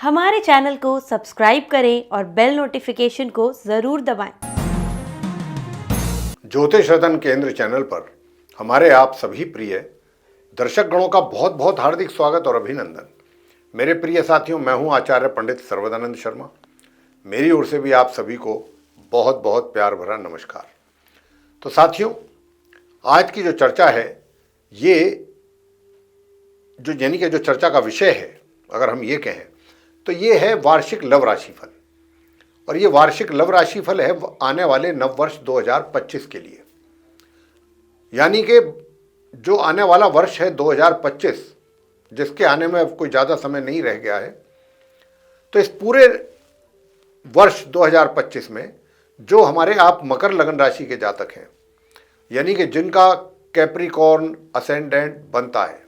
हमारे चैनल को सब्सक्राइब करें और बेल नोटिफिकेशन को जरूर दबाएं। ज्योतिष रतन केंद्र चैनल पर हमारे आप सभी प्रिय दर्शक गणों का बहुत बहुत हार्दिक स्वागत और अभिनंदन। मेरे प्रिय साथियों, मैं हूं आचार्य पंडित सर्वदानंद शर्मा। मेरी ओर से भी आप सभी को बहुत बहुत प्यार भरा नमस्कार। तो साथियों, आज की जो चर्चा है, ये जो चर्चा का विषय है, अगर हम ये कहें तो ये है वार्षिक लव राशिफल। और ये वार्षिक लव राशिफल है आने वाले नव वर्ष 2025 के लिए। यानी कि जो आने वाला वर्ष है 2025, जिसके आने में अब कोई ज़्यादा समय नहीं रह गया है, तो इस पूरे वर्ष 2025 में जो हमारे आप मकर लगन राशि के जातक हैं, यानी कि जिनका कैप्रिकॉर्न असेंडेंट बनता है,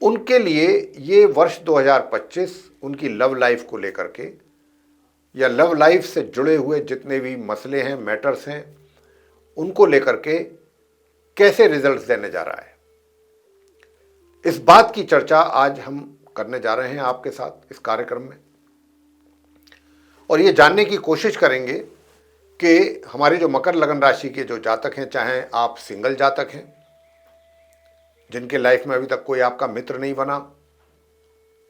उनके लिए ये वर्ष 2025 उनकी लव लाइफ को लेकर के या लव लाइफ से जुड़े हुए जितने भी मसले हैं, मैटर्स हैं, उनको लेकर के कैसे रिजल्ट्स देने जा रहा है, इस बात की चर्चा आज हम करने जा रहे हैं आपके साथ इस कार्यक्रम में। और ये जानने की कोशिश करेंगे कि हमारे जो मकर लगन राशि के जो जातक हैं, चाहे आप सिंगल जातक हैं जिनके लाइफ में अभी तक कोई आपका मित्र नहीं बना,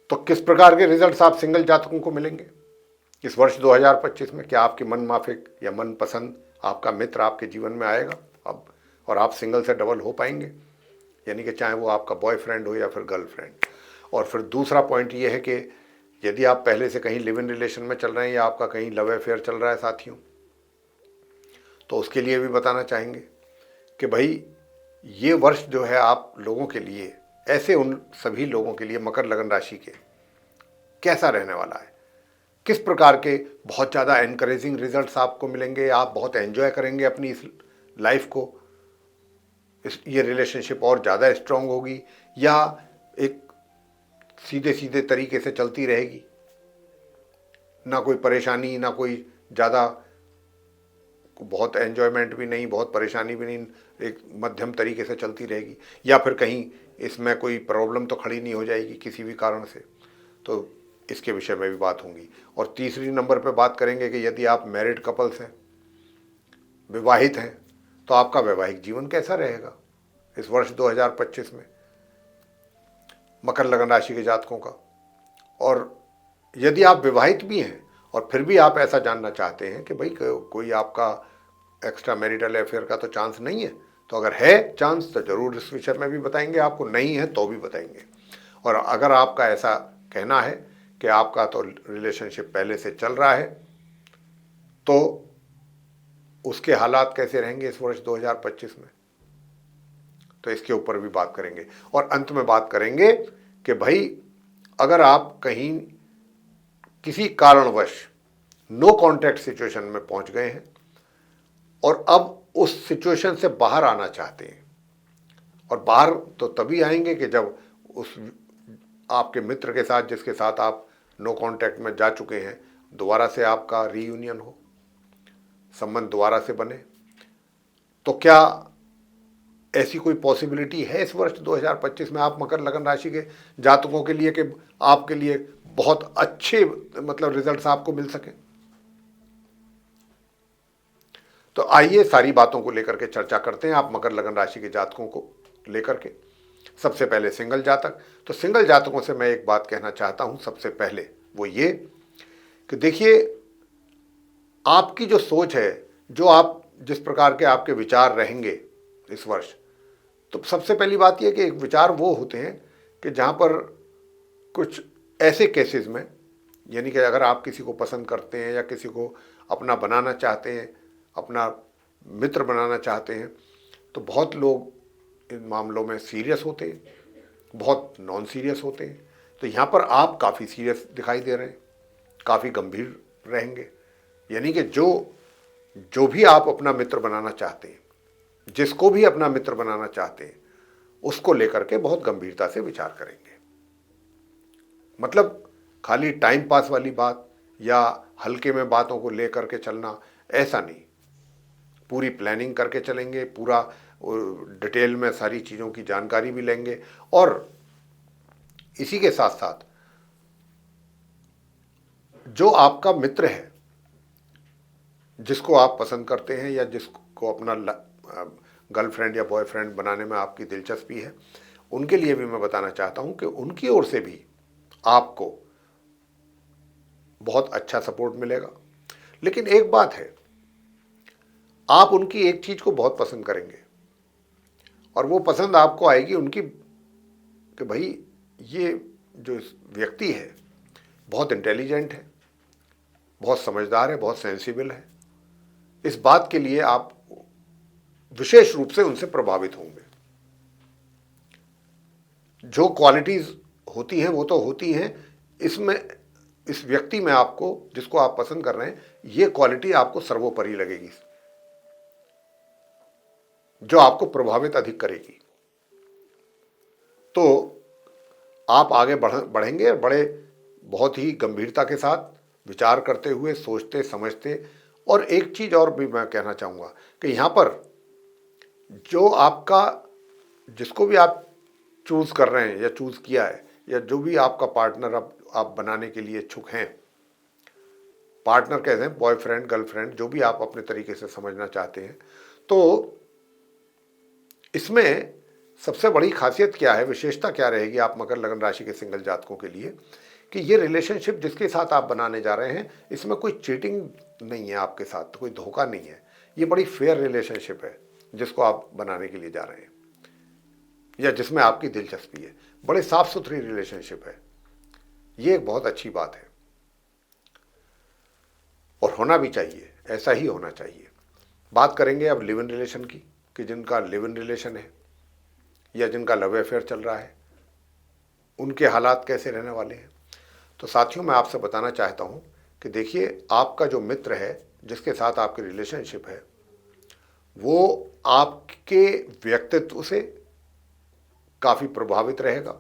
तो किस प्रकार के रिजल्ट्स आप सिंगल जातकों को मिलेंगे इस वर्ष 2025 में। क्या आपकी मन माफिक या मन पसंद आपका मित्र आपके जीवन में आएगा अब, और आप सिंगल से डबल हो पाएंगे, यानी कि चाहे वो आपका बॉयफ्रेंड हो या फिर गर्लफ्रेंड। और फिर दूसरा पॉइंट ये है कि यदि आप पहले से कहीं लिव इन रिलेशन में चल रहे हैं या आपका कहीं लव अफेयर चल रहा है साथियों, तो उसके लिए भी बताना चाहेंगे कि भाई ये वर्ष जो है आप लोगों के लिए, ऐसे उन सभी लोगों के लिए मकर लगन राशि के, कैसा रहने वाला है, किस प्रकार के बहुत ज़्यादा एनकरेजिंग रिजल्ट्स आपको मिलेंगे, आप बहुत एंजॉय करेंगे अपनी इस लाइफ को, ये रिलेशनशिप और ज़्यादा स्ट्रांग होगी या एक सीधे सीधे तरीके से चलती रहेगी, ना कोई परेशानी, ना कोई ज़्यादा, बहुत एन्जॉयमेंट भी नहीं, बहुत परेशानी भी नहीं, एक मध्यम तरीके से चलती रहेगी, या फिर कहीं इसमें कोई प्रॉब्लम तो खड़ी नहीं हो जाएगी किसी भी कारण से। तो इसके विषय में भी बात होंगी। और तीसरी नंबर पे बात करेंगे कि यदि आप मैरिड कपल्स हैं, विवाहित हैं, तो आपका वैवाहिक जीवन कैसा रहेगा इस वर्ष 2025 में मकर लगन राशि के जातकों का। और यदि आप विवाहित भी हैं और फिर भी आप ऐसा जानना चाहते हैं कि भाई कोई आपका एक्स्ट्रा मैरिटल अफेयर का तो चांस नहीं है, तो अगर है चांस तो ज़रूर इस विषय में भी बताएंगे आपको, नहीं है तो भी बताएंगे। और अगर आपका ऐसा कहना है कि आपका तो रिलेशनशिप पहले से चल रहा है, तो उसके हालात कैसे रहेंगे इस वर्ष 2025 में, तो इसके ऊपर भी बात करेंगे। और अंत में बात करेंगे कि भाई अगर आप कहीं किसी कारणवश नो कॉन्टैक्ट सिचुएशन में पहुंच गए हैं और अब उस सिचुएशन से बाहर आना चाहते हैं, और बाहर तो तभी आएंगे कि जब उस आपके मित्र के साथ, जिसके साथ आप नो कॉन्टैक्ट में जा चुके हैं, दोबारा से आपका रीयूनियन हो, संबंध दोबारा से बने। तो क्या ऐसी कोई पॉसिबिलिटी है इस वर्ष 2025 में आप मकर लगन राशि के जातकों के लिए कि आपके लिए बहुत अच्छे रिजल्ट्स आपको मिल सके? तो आइए सारी बातों को लेकर के चर्चा करते हैं आप मकर लगन राशि के जातकों को लेकर के। सबसे पहले सिंगल जातक। तो सिंगल जातकों से मैं एक बात कहना चाहता हूं सबसे पहले, वो ये कि देखिए, आपकी जो सोच है, जो आप जिस प्रकार के आपके विचार रहेंगे इस वर्ष, तो सबसे पहली बात यह कि एक विचार वो होते हैं कि जहाँ पर कुछ ऐसे केसेस में, यानी कि अगर आप किसी को पसंद करते हैं या किसी को अपना बनाना चाहते हैं, अपना मित्र बनाना चाहते हैं, तो बहुत लोग इन मामलों में सीरियस होते हैं, बहुत नॉन सीरियस होते हैं। तो यहाँ पर आप काफ़ी सीरियस दिखाई दे रहे हैं, काफ़ी गंभीर रहेंगे। यानी कि जो भी आप अपना मित्र बनाना चाहते हैं, जिसको भी अपना मित्र बनाना चाहते हैं, उसको लेकर के बहुत गंभीरता से विचार करेंगे। मतलब खाली टाइम पास वाली बात या हल्के में बातों को लेकर के चलना, ऐसा नहीं। पूरी प्लानिंग करके चलेंगे, पूरा डिटेल में सारी चीज़ों की जानकारी भी लेंगे, और इसी के साथ साथ जो आपका मित्र है, जिसको आप पसंद करते हैं या जिसको अपना गर्लफ्रेंड या बॉयफ्रेंड बनाने में आपकी दिलचस्पी है, उनके लिए भी मैं बताना चाहता हूं कि उनकी ओर से भी आपको बहुत अच्छा सपोर्ट मिलेगा। लेकिन एक बात है, आप उनकी एक चीज को बहुत पसंद करेंगे और वो पसंद आपको आएगी उनकी कि भाई ये जो व्यक्ति है बहुत इंटेलिजेंट है, बहुत समझदार है, बहुत सेंसिबल है। इस बात के लिए आप विशेष रूप से उनसे प्रभावित होंगे। जो क्वालिटीज होती हैं वो तो होती हैं, इसमें इस व्यक्ति में आपको, जिसको आप पसंद कर रहे हैं, ये क्वालिटी आपको सर्वोपरि लगेगी, जो आपको प्रभावित अधिक करेगी। तो आप आगे बढ़ेंगे और बड़े बहुत ही गंभीरता के साथ विचार करते हुए, सोचते समझते। और एक चीज और भी मैं कहना चाहूँगा कि यहाँ पर जो आपका, जिसको भी आप चूज कर रहे हैं या चूज किया है, या जो भी आपका पार्टनर आप बनाने के लिए इच्छुक हैं, पार्टनर कहते हैं, बॉयफ्रेंड गर्लफ्रेंड, जो भी आप अपने तरीके से समझना चाहते हैं, तो इसमें सबसे बड़ी खासियत क्या है, विशेषता क्या रहेगी आप मकर लगन राशि के सिंगल जातकों के लिए, कि ये रिलेशनशिप जिसके साथ आप बनाने जा रहे हैं, इसमें कोई चीटिंग नहीं है आपके साथ, कोई धोखा नहीं है। ये बड़ी फेयर रिलेशनशिप है जिसको आप बनाने के लिए जा रहे हैं या जिसमें आपकी दिलचस्पी है। बड़े साफ सुथरी रिलेशनशिप है, ये एक बहुत अच्छी बात है और होना भी चाहिए, ऐसा ही होना चाहिए। बात करेंगे अब लिव इन रिलेशन की, कि जिनका लिव इन रिलेशन है या जिनका लव अफेयर चल रहा है, उनके हालात कैसे रहने वाले हैं। तो साथियों, मैं आपसे बताना चाहता हूं कि देखिए, आपका जो मित्र है, जिसके साथ आपकी रिलेशनशिप है, वो आपके व्यक्तित्व से काफ़ी प्रभावित रहेगा।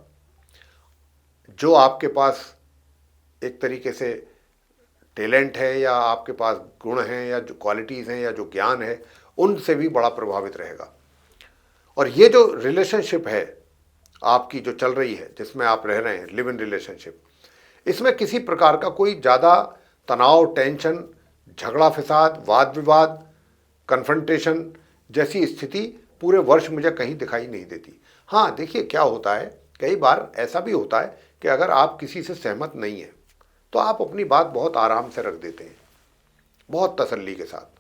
जो आपके पास एक तरीके से टैलेंट है या आपके पास गुण हैं या जो क्वालिटीज़ हैं या जो ज्ञान है, उनसे भी बड़ा प्रभावित रहेगा। और ये जो रिलेशनशिप है आपकी जो चल रही है, जिसमें आप रह रहे हैं, लिव इन रिलेशनशिप, इसमें किसी प्रकार का कोई ज़्यादा तनाव, टेंशन, झगड़ा फसाद, वाद विवाद, कन्फ्रंटेशन जैसी स्थिति पूरे वर्ष मुझे कहीं दिखाई नहीं देती। हाँ, देखिए क्या होता है, कई बार ऐसा भी होता है कि अगर आप किसी से सहमत नहीं हैं तो आप अपनी बात बहुत आराम से रख देते हैं, बहुत तसल्ली के साथ।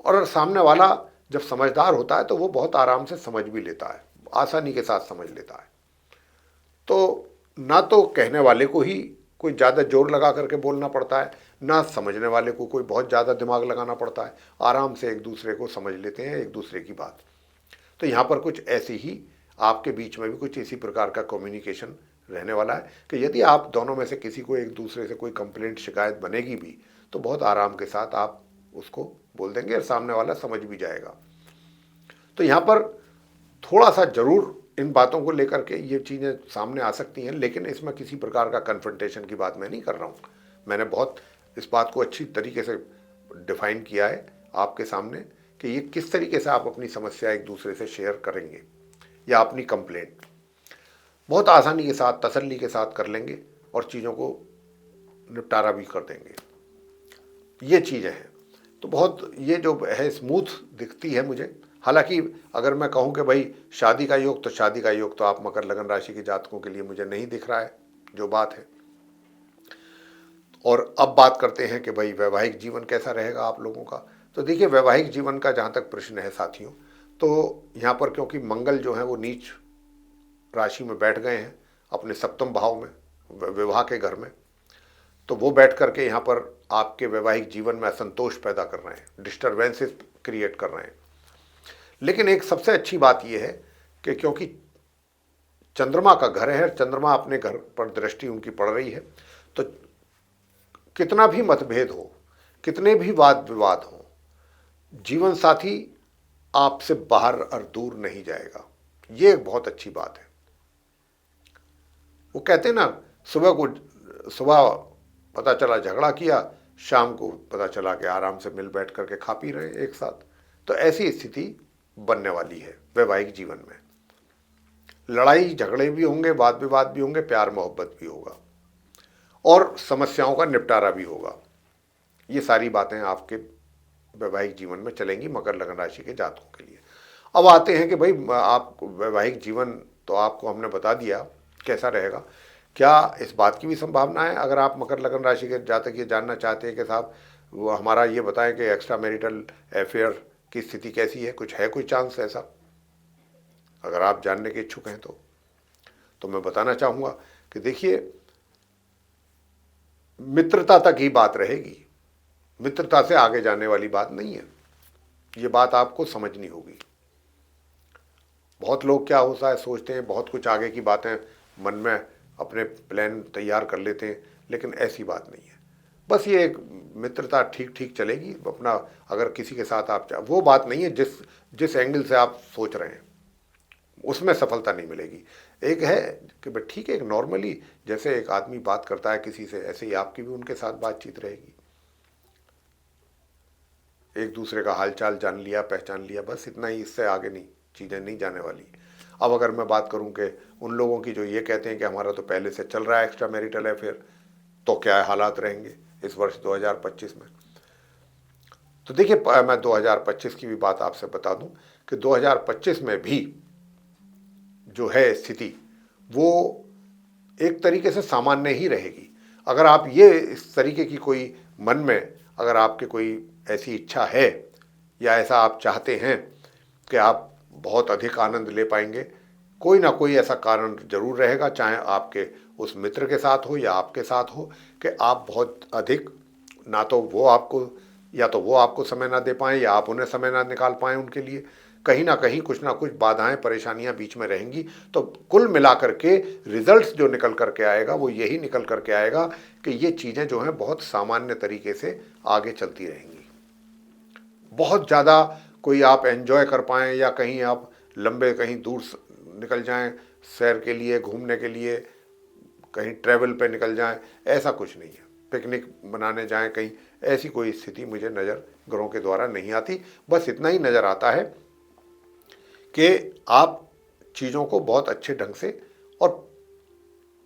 और सामने वाला जब समझदार होता है तो वो बहुत आराम से समझ भी लेता है, आसानी के साथ समझ लेता है। तो ना तो कहने वाले को ही कोई ज़्यादा जोर लगा करके बोलना पड़ता है, ना समझने वाले को कोई बहुत ज़्यादा दिमाग लगाना पड़ता है, आराम से एक दूसरे को समझ लेते हैं, एक दूसरे की बात। तो यहाँ पर कुछ ऐसी ही आपके बीच में भी कुछ इसी प्रकार का कम्युनिकेशन रहने वाला है कि यदि आप दोनों में से किसी को एक दूसरे से कोई कंप्लेंट, शिकायत बनेगी भी, तो बहुत आराम के साथ आप उसको बोल देंगे और सामने वाला समझ भी जाएगा। तो यहाँ पर थोड़ा सा जरूर इन बातों को लेकर के ये चीज़ें सामने आ सकती हैं, लेकिन इसमें किसी प्रकार का कन्फ्रंटेशन की बात मैं नहीं कर रहा हूँ। मैंने बहुत इस बात को अच्छी तरीके से डिफाइन किया है आपके सामने कि ये किस तरीके से आप अपनी समस्या एक दूसरे से शेयर करेंगे या अपनी कंप्लेंट बहुत आसानी के साथ, तसल्ली के साथ कर लेंगे और चीज़ों को निपटारा भी कर देंगे। ये चीज़ें हैं। तो बहुत ये जो है स्मूथ दिखती है मुझे। हालांकि अगर मैं कहूं कि भाई शादी का योग, तो शादी का योग तो आप मकर लगन राशि के जातकों के लिए मुझे नहीं दिख रहा है, जो बात है। और अब बात करते हैं कि भाई वैवाहिक जीवन कैसा रहेगा आप लोगों का। तो देखिए, वैवाहिक जीवन का जहाँ तक प्रश्न है साथियों, तो यहाँ पर क्योंकि मंगल जो है वो नीच राशि में बैठ गए हैं अपने सप्तम भाव में, विवाह के घर में, तो वो बैठ करके यहाँ पर आपके वैवाहिक जीवन में असंतोष पैदा कर रहे हैं, डिस्टर्बेंसेस क्रिएट कर रहे हैं। लेकिन एक सबसे अच्छी बात यह है कि क्योंकि चंद्रमा का घर है, चंद्रमा अपने घर पर दृष्टि उनकी पड़ रही है, तो कितना भी मतभेद हो, कितने भी वाद विवाद हो, जीवन साथी आपसे बाहर और दूर नहीं जाएगा। ये एक बहुत अच्छी बात है। वो कहते हैं ना, सुबह पता चला झगड़ा किया, शाम को पता चला कि आराम से मिल बैठ करके खा पी रहे हैं एक साथ। तो ऐसी स्थिति बनने वाली है वैवाहिक जीवन में। लड़ाई झगड़े भी होंगे, वाद विवाद भी होंगे, प्यार मोहब्बत भी होगा। और समस्याओं का निपटारा भी होगा। ये सारी बातें आपके वैवाहिक जीवन में चलेंगी मकर लगन राशि के जातकों के लिए। अब आते हैं कि भाई आप वैवाहिक जीवन तो आपको हमने बता दिया कैसा रहेगा। क्या इस बात की भी संभावना है, अगर आप मकर लगन राशि के जातक ये जानना चाहते हैं कि साहब वो हमारा ये बताएं कि एक्स्ट्रा मैरिटल अफेयर की स्थिति कैसी है, कुछ है कोई चांस ऐसा, अगर आप जानने के इच्छुक हैं तो मैं बताना चाहूँगा कि देखिए, मित्रता तक ही बात रहेगी, मित्रता से आगे जाने वाली बात नहीं है। ये बात आपको समझनी होगी। बहुत लोग क्या होता है, सोचते हैं बहुत कुछ आगे की बातें मन में अपने प्लान तैयार कर लेते हैं, लेकिन ऐसी बात नहीं है। बस ये एक मित्रता ठीक ठीक चलेगी अपना, अगर किसी के साथ आप वो बात नहीं है जिस एंगल से आप सोच रहे हैं उसमें सफलता नहीं मिलेगी। एक है कि भाई ठीक है, एक नॉर्मली जैसे एक आदमी बात करता है किसी से, ऐसे ही आपकी भी उनके साथ बातचीत रहेगी। एक दूसरे का हालचाल जान लिया, पहचान लिया, बस इतना ही, इससे आगे नहीं, चीज़ें नहीं जाने वाली। अब अगर मैं बात करूं कि उन लोगों की जो ये कहते हैं कि हमारा तो पहले से चल रहा है एक्स्ट्रा मैरिटल अफेयर, तो क्या हालात रहेंगे इस वर्ष 2025 में। तो देखिए, मैं 2025 की भी बात आपसे बता दूं कि 2025 में भी जो है स्थिति वो एक तरीके से सामान्य ही रहेगी। अगर आप ये इस तरीके की कोई मन में अगर आपके कोई ऐसी इच्छा है या ऐसा आप चाहते हैं कि आप बहुत अधिक आनंद ले पाएंगे, कोई ना कोई ऐसा कारण जरूर रहेगा, चाहे आपके उस मित्र के साथ हो या आपके साथ हो, कि आप बहुत अधिक, ना तो वो आपको, या तो वो आपको समय ना दे पाएँ या आप उन्हें समय ना निकाल पाएँ उनके लिए, कहीं ना कहीं कुछ ना कुछ बाधाएं परेशानियां बीच में रहेंगी। तो कुल मिलाकर के रिजल्ट्स जो निकल करके आएगा वो यही निकल करके आएगा कि ये चीज़ें जो हैं बहुत सामान्य तरीके से आगे चलती रहेंगी। बहुत ज़्यादा कोई आप एंजॉय कर पाएँ या कहीं आप लंबे कहीं दूर निकल जाएं सैर के लिए, घूमने के लिए, कहीं ट्रैवल पे निकल जाएं, ऐसा कुछ नहीं है। पिकनिक मनाने जाएं कहीं, ऐसी कोई स्थिति मुझे नज़र ग्रहों के द्वारा नहीं आती। बस इतना ही नज़र आता है कि आप चीज़ों को बहुत अच्छे ढंग से, और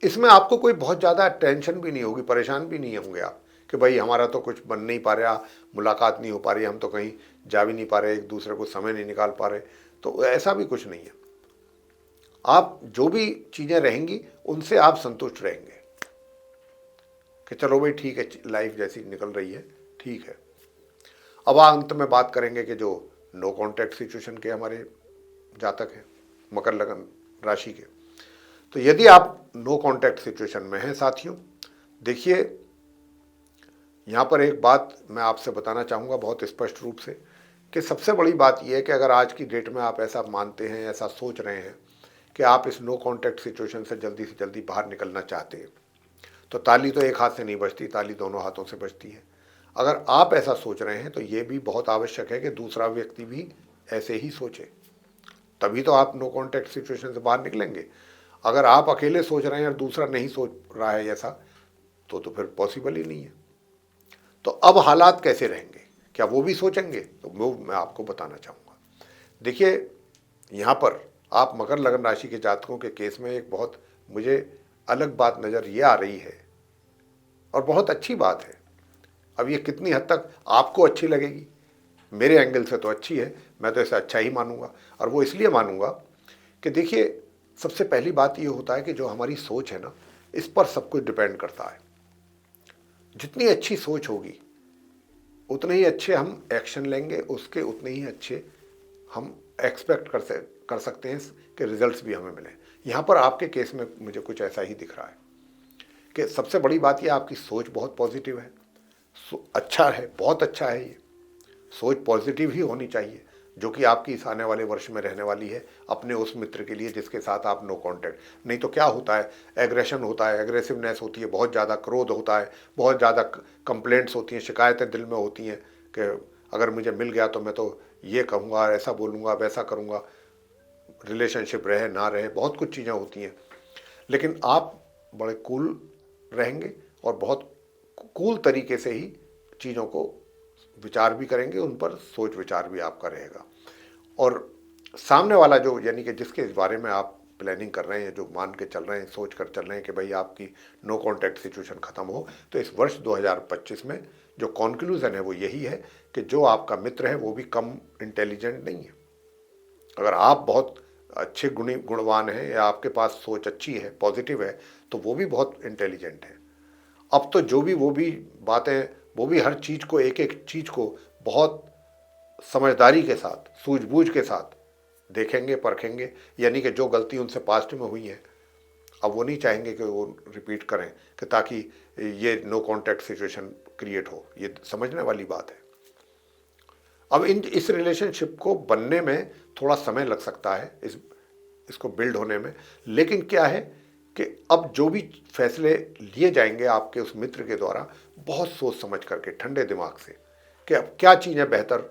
इसमें आपको कोई बहुत ज़्यादा टेंशन भी नहीं होगी, परेशान भी नहीं होंगे आप कि भाई हमारा तो कुछ बन नहीं पा रहा, मुलाकात नहीं हो पा रही, हम तो कहीं जा भी नहीं पा रहे, एक दूसरे को समय नहीं निकाल पा रहे, तो ऐसा भी कुछ नहीं है। आप जो भी चीज़ें रहेंगी उनसे आप संतुष्ट रहेंगे कि चलो भाई ठीक है, लाइफ जैसी निकल रही है, ठीक है। अब अंत में बात करेंगे कि जो नो कॉन्टैक्ट सिचुएशन के हमारे जातक हैं मकर लगन राशि के, तो यदि आप नो कॉन्टैक्ट सिचुएशन में हैं साथियों, देखिए यहाँ पर एक बात मैं आपसे बताना चाहूँगा बहुत स्पष्ट रूप से, कि सबसे बड़ी बात यह है कि अगर आज की डेट में आप ऐसा मानते हैं, ऐसा सोच रहे हैं कि आप इस नो कॉन्टैक्ट सिचुएशन से जल्दी बाहर निकलना चाहते हैं, तो ताली तो एक हाथ से नहीं बजती, ताली दोनों हाथों से बजती है। अगर आप ऐसा सोच रहे हैं तो ये भी बहुत आवश्यक है कि दूसरा व्यक्ति भी ऐसे ही सोचे, तभी तो आप नो कॉन्टैक्ट सिचुएशन से बाहर निकलेंगे। अगर आप अकेले सोच रहे हैं और दूसरा नहीं सोच रहा है ऐसा, तो फिर पॉसिबल ही नहीं है। तो अब हालात कैसे रहेंगे, क्या वो भी सोचेंगे, तो वो मैं आपको बताना चाहूँगा। देखिए, यहाँ पर आप मकर लगन राशि के जातकों के केस में एक बहुत मुझे अलग बात नज़र ये आ रही है, और बहुत अच्छी बात है। अब ये कितनी हद तक आपको अच्छी लगेगी, मेरे एंगल से तो अच्छी है, मैं तो इसे अच्छा ही मानूंगा। और वो इसलिए मानूंगा कि देखिए, सबसे पहली बात ये होता है कि जो हमारी सोच है ना, इस पर सब कुछ डिपेंड करता है। जितनी अच्छी सोच होगी उतने ही अच्छे हम एक्शन लेंगे, उसके उतने ही अच्छे हम एक्सपेक्ट कर सकते हैं कि रिजल्ट्स भी हमें मिलें। यहाँ पर आपके केस में मुझे कुछ ऐसा ही दिख रहा है कि सबसे बड़ी बात यह आपकी सोच बहुत पॉजिटिव है, अच्छा है, बहुत अच्छा है। ये सोच पॉजिटिव ही होनी चाहिए, जो कि आपकी इस आने वाले वर्ष में रहने वाली है अपने उस मित्र के लिए जिसके साथ आप नो कॉन्टैक्ट। नहीं तो क्या होता है, एग्रेशन होता है, एग्रेसिवनेस होती है, बहुत ज़्यादा क्रोध होता है, बहुत ज़्यादा कंप्लेंट्स होती हैं, शिकायतें दिल में होती हैं कि अगर मुझे मिल गया तो मैं तो ये कहूँगा, ऐसा बोलूँगा, वैसा करूँगा, रिलेशनशिप रहे ना रहे, बहुत कुछ चीज़ें होती हैं। लेकिन आप बड़े कूल रहेंगे और बहुत कूल तरीके से ही चीज़ों को विचार भी करेंगे, उन पर सोच विचार भी आपका रहेगा। और सामने वाला जो, यानी कि जिसके बारे में आप प्लानिंग कर रहे हैं, जो मान के चल रहे हैं, सोच कर चल रहे हैं कि भाई आपकी नो कॉन्टैक्ट सिचुएशन ख़त्म हो, तो इस वर्ष 2025 में जो कॉन्क्लूज़न है वो यही है कि जो आपका मित्र है वो भी कम इंटेलिजेंट नहीं है। अगर आप बहुत अच्छे गुणवान हैं या आपके पास सोच अच्छी है, पॉजिटिव है, तो वो भी बहुत इंटेलिजेंट है। अब तो जो भी वो भी बातें, वो भी हर चीज़ को, एक एक चीज़ को बहुत समझदारी के साथ, सूझबूझ के साथ देखेंगे, परखेंगे। यानी कि जो गलती उनसे पास्ट में हुई है अब वो नहीं चाहेंगे कि वो रिपीट करें, कि ताकि ये नो कॉन्टैक्ट सिचुएशन क्रिएट हो। ये समझने वाली बात है। अब इस रिलेशनशिप को बनने में थोड़ा समय लग सकता है, इसको बिल्ड होने में, लेकिन क्या है कि अब जो भी फैसले लिए जाएंगे आपके उस मित्र के द्वारा, बहुत सोच समझ करके, ठंडे दिमाग से, कि अब क्या चीज़ें बेहतर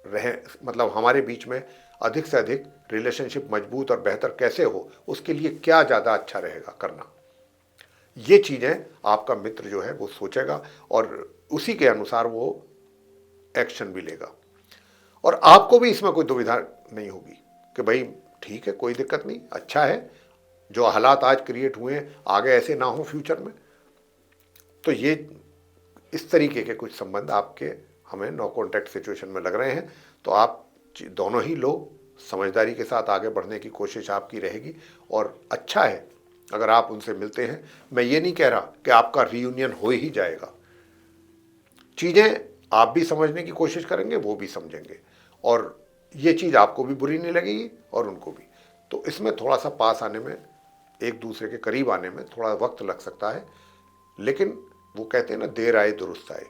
रहे, मतलब हमारे बीच में अधिक से अधिक रिलेशनशिप मजबूत और बेहतर कैसे हो, उसके लिए क्या ज़्यादा अच्छा रहेगा करना। ये चीज़ें आपका मित्र जो है वो सोचेगा और उसी के अनुसार वो एक्शन भी लेगा। और आपको भी इसमें कोई दुविधा नहीं होगी कि भाई ठीक है, कोई दिक्कत नहीं, अच्छा है, जो हालात आज क्रिएट हुए हैं आगे ऐसे ना हो फ्यूचर में। तो ये इस तरीके के कुछ संबंध आपके हमें नो कॉन्टैक्ट सिचुएशन में लग रहे हैं। तो आप दोनों ही लोग समझदारी के साथ आगे बढ़ने की कोशिश आपकी रहेगी और अच्छा है अगर आप उनसे मिलते हैं। मैं ये नहीं कह रहा कि आपका रीयूनियन हो ही जाएगा, चीज़ें आप भी समझने की कोशिश करेंगे, वो भी समझेंगे, और ये चीज़ आपको भी बुरी नहीं लगेगी और उनको भी। तो इसमें थोड़ा सा पास आने में, एक दूसरे के करीब आने में थोड़ा वक्त लग सकता है, लेकिन वो कहते हैं ना, देर आए दुरुस्त आए,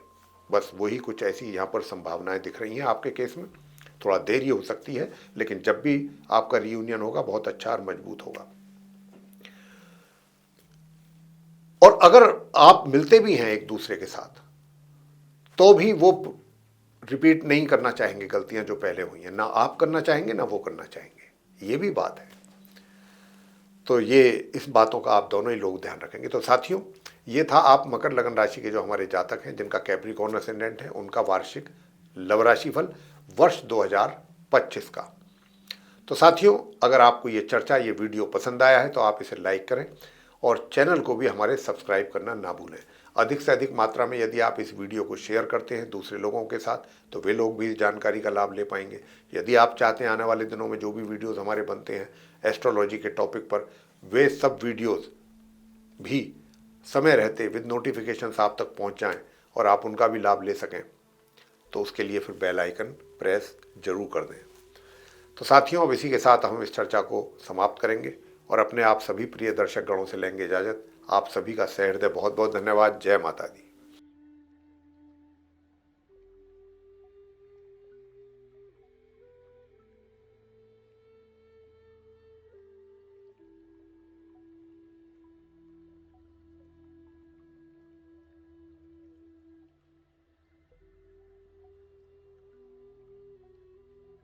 बस वही कुछ ऐसी यहाँ पर संभावनाएं दिख रही हैं आपके केस में। थोड़ा देर ही हो सकती है, लेकिन जब भी आपका रीयूनियन होगा बहुत अच्छा और मजबूत होगा। और अगर आप मिलते भी हैं एक दूसरे के साथ, तो भी वो रिपीट नहीं करना चाहेंगे गलतियां जो पहले हुई हैं, ना आप करना चाहेंगे ना वो करना चाहेंगे, ये भी बात है। तो ये इस बातों का आप दोनों ही लोग ध्यान रखेंगे। तो साथियों, ये था आप मकर लगन राशि के जो हमारे जातक हैं जिनका कैप्रिकॉर्न असेंडेंट है, उनका वार्षिक लव राशि फल वर्ष 2025 का। तो साथियों, अगर आपको ये चर्चा, ये वीडियो पसंद आया है तो आप इसे लाइक करें और चैनल को भी हमारे सब्सक्राइब करना ना भूलें। अधिक से अधिक मात्रा में यदि आप इस वीडियो को शेयर करते हैं दूसरे लोगों के साथ, तो वे लोग भी जानकारी का लाभ ले पाएंगे। यदि आप चाहते हैं आने वाले दिनों में जो भी वीडियोस हमारे बनते हैं एस्ट्रोलॉजी के टॉपिक पर, वे सब वीडियोस भी समय रहते विद नोटिफिकेशंस आप तक पहुंच जाएं और आप उनका भी लाभ ले सकें, तो उसके लिए फिर बेल आइकन प्रेस जरूर कर दें। तो साथियों, अब इसी के साथ हम इस चर्चा को समाप्त करेंगे और अपने आप सभी प्रिय दर्शक गणों से लेंगे इजाज़त। आप सभी का सहृदय बहुत बहुत धन्यवाद। जय माता दी।